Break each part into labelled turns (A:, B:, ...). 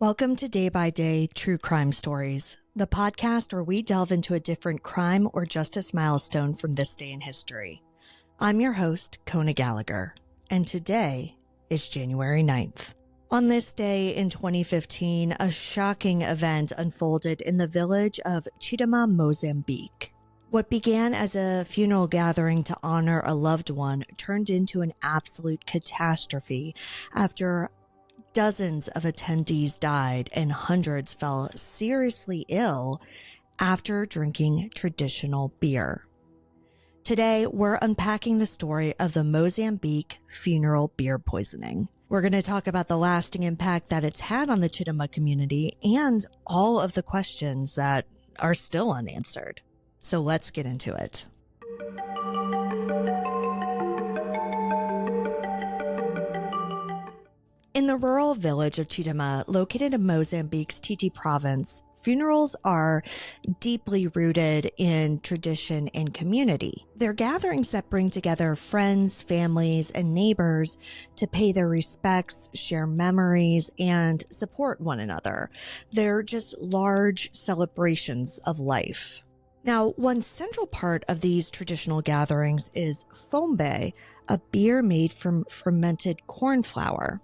A: Welcome to Day by Day True Crime Stories, the podcast where we delve into a different crime or justice milestone from this day in history. I'm your host, Kona Gallagher, and today is January 9th. On this day in 2015, a shocking event unfolded in the village of Chitima, Mozambique. What began as a funeral gathering to honor a loved one turned into an absolute catastrophe after dozens of attendees died and hundreds fell seriously ill after drinking traditional beer. Today, we're unpacking the story of the Mozambique funeral beer poisoning. We're going to talk about the lasting impact that it's had on the Chitima community and all of the questions that are still unanswered. So let's get into it. In the rural village of Chitima, located in Mozambique's Titi province, funerals are deeply rooted in tradition and community. They're gatherings that bring together friends, families, and neighbors to pay their respects, share memories, and support one another. They're just large celebrations of life. Now, one central part of these traditional gatherings is fombe, a beer made from fermented corn flour.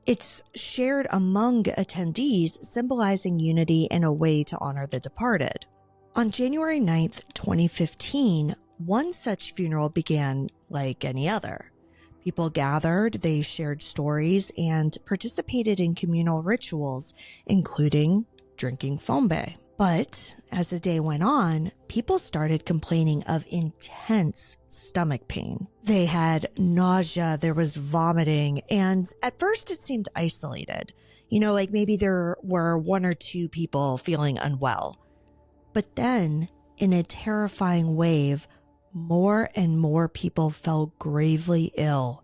A: It's shared among attendees, symbolizing unity and a way to honor the departed. On January 9th, 2015, one such funeral began like any other. People gathered, they shared stories, and participated in communal rituals, including drinking fombe. But as the day went on, people started complaining of intense stomach pain. They had nausea, there was vomiting, and at first it seemed isolated. Like maybe there were one or two people feeling unwell. But then, in a terrifying wave, more and more people fell gravely ill,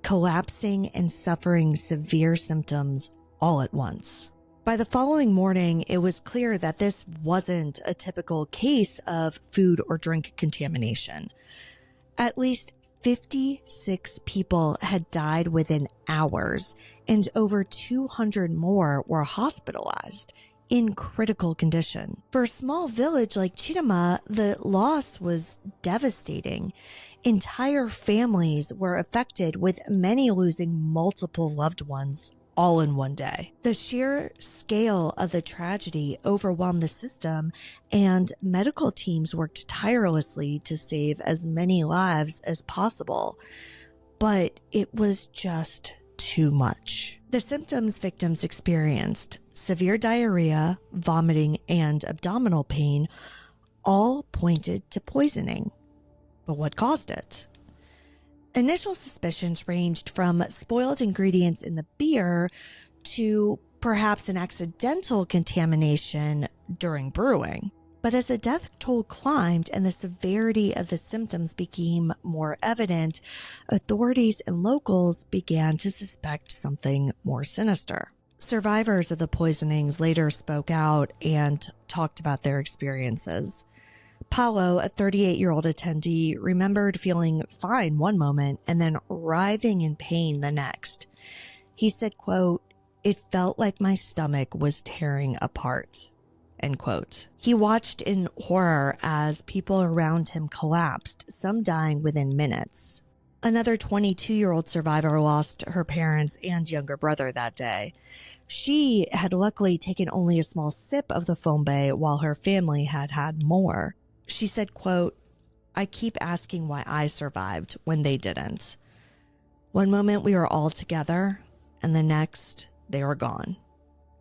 A: collapsing and suffering severe symptoms all at once. By the following morning, it was clear that this wasn't a typical case of food or drink contamination. At least 56 people had died within hours, and over 200 more were hospitalized in critical condition. For a small village like Chitima, the loss was devastating. Entire families were affected, with many losing multiple loved ones all in one day. The sheer scale of the tragedy overwhelmed the system, and medical teams worked tirelessly to save as many lives as possible. But it was just too much. The symptoms victims experienced, severe diarrhea, vomiting, and abdominal pain, all pointed to poisoning. But what caused it? Initial suspicions ranged from spoiled ingredients in the beer to perhaps an accidental contamination during brewing. But as the death toll climbed and the severity of the symptoms became more evident, authorities and locals began to suspect something more sinister. Survivors of the poisonings later spoke out and talked about their experiences. Paulo, a 38-year-old attendee, remembered feeling fine one moment and then writhing in pain the next. He said, quote, "It felt like my stomach was tearing apart," end quote. He watched in horror as people around him collapsed, some dying within minutes. Another 22-year-old survivor lost her parents and younger brother that day. She had luckily taken only a small sip of the fombe while her family had had more. She said, quote, "I keep asking why I survived when they didn't. One moment we were all together, and the next they were gone,"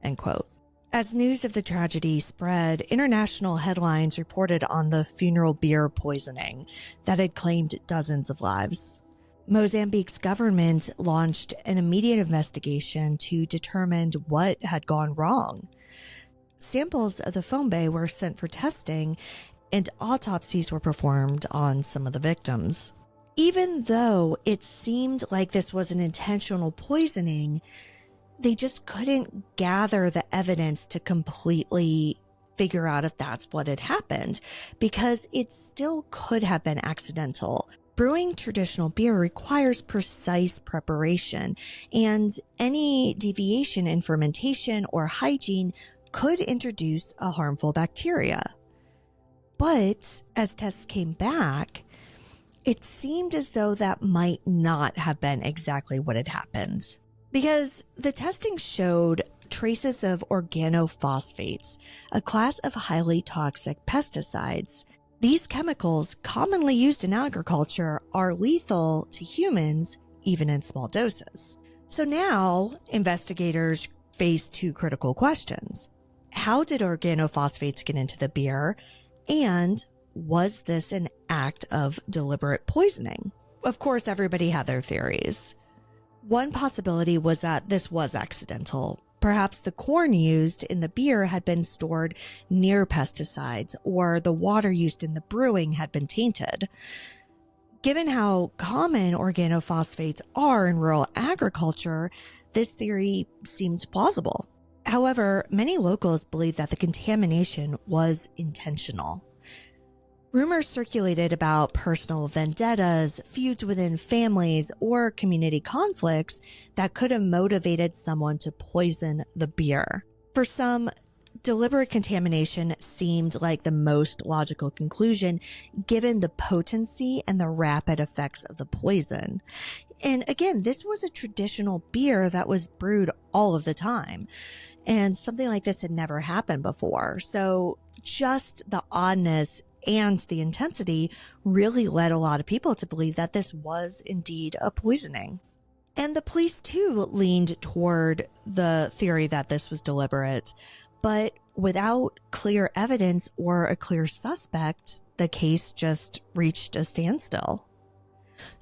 A: end quote. As news of the tragedy spread, international headlines reported on the funeral beer poisoning that had claimed dozens of lives. Mozambique's government launched an immediate investigation to determine what had gone wrong. Samples of the fombe were sent for testing, and autopsies were performed on some of the victims. Even though it seemed like this was an intentional poisoning, they just couldn't gather the evidence to completely figure out if that's what had happened, because it still could have been accidental. Brewing traditional beer requires precise preparation, and any deviation in fermentation or hygiene could introduce a harmful bacteria. But as tests came back, it seemed as though that might not have been exactly what had happened, because the testing showed traces of organophosphates, a class of highly toxic pesticides. These chemicals, commonly used in agriculture, are lethal to humans, even in small doses. So now, investigators face two critical questions. How did organophosphates get into the beer? And was this an act of deliberate poisoning? Of course, everybody had their theories. One possibility was that this was accidental. Perhaps the corn used in the beer had been stored near pesticides, or the water used in the brewing had been tainted. Given how common organophosphates are in rural agriculture, this theory seemed plausible. However, many locals believe that the contamination was intentional. Rumors circulated about personal vendettas, feuds within families, or community conflicts that could have motivated someone to poison the beer. For some, deliberate contamination seemed like the most logical conclusion, given the potency and the rapid effects of the poison. And again, this was a traditional beer that was brewed all of the time, and something like this had never happened before. So just the oddness and the intensity really led a lot of people to believe that this was indeed a poisoning. And the police too leaned toward the theory that this was deliberate, but without clear evidence or a clear suspect, the case just reached a standstill.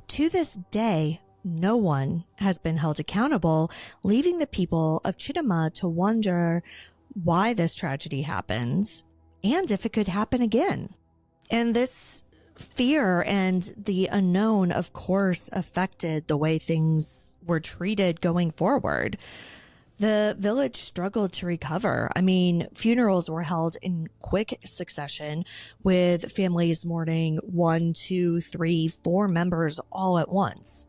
A: To this day, no one has been held accountable, leaving the people of Chitima to wonder why this tragedy happened and if it could happen again. And this fear and the unknown, of course, affected the way things were treated going forward. The village struggled to recover. I mean, funerals were held in quick succession, with families mourning 1, 2, 3, 4 members all at once.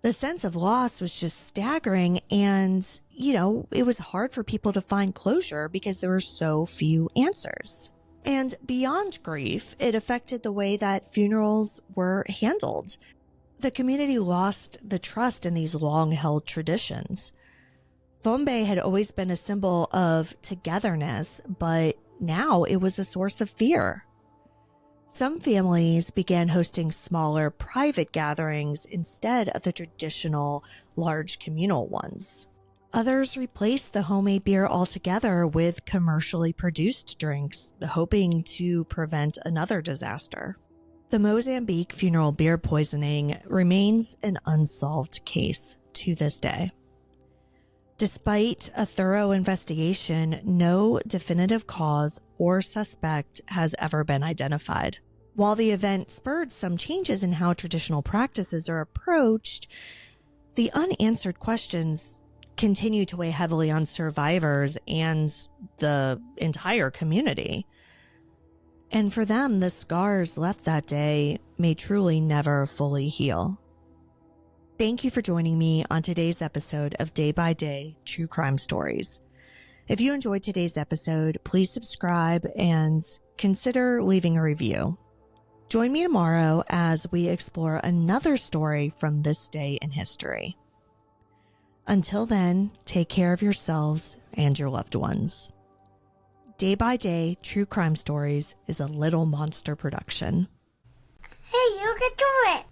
A: The sense of loss was just staggering, and, it was hard for people to find closure because there were so few answers. And beyond grief, it affected the way that funerals were handled. The community lost the trust in these long-held traditions. Fombe had always been a symbol of togetherness, but now it was a source of fear. Some families began hosting smaller private gatherings instead of the traditional large communal ones. Others replaced the homemade beer altogether with commercially produced drinks, hoping to prevent another disaster. The Mozambique funeral beer poisoning remains an unsolved case to this day. Despite a thorough investigation, no definitive cause or suspect has ever been identified. While the event spurred some changes in how traditional practices are approached, the unanswered questions continue to weigh heavily on survivors and the entire community. And for them, the scars left that day may truly never fully heal. Thank you for joining me on today's episode of Day by Day True Crime Stories. If you enjoyed today's episode, please subscribe and consider leaving a review. Join me tomorrow as we explore another story from this day in history. Until then, take care of yourselves and your loved ones. Day by Day True Crime Stories is a Little Monster production.
B: Hey, you can do it!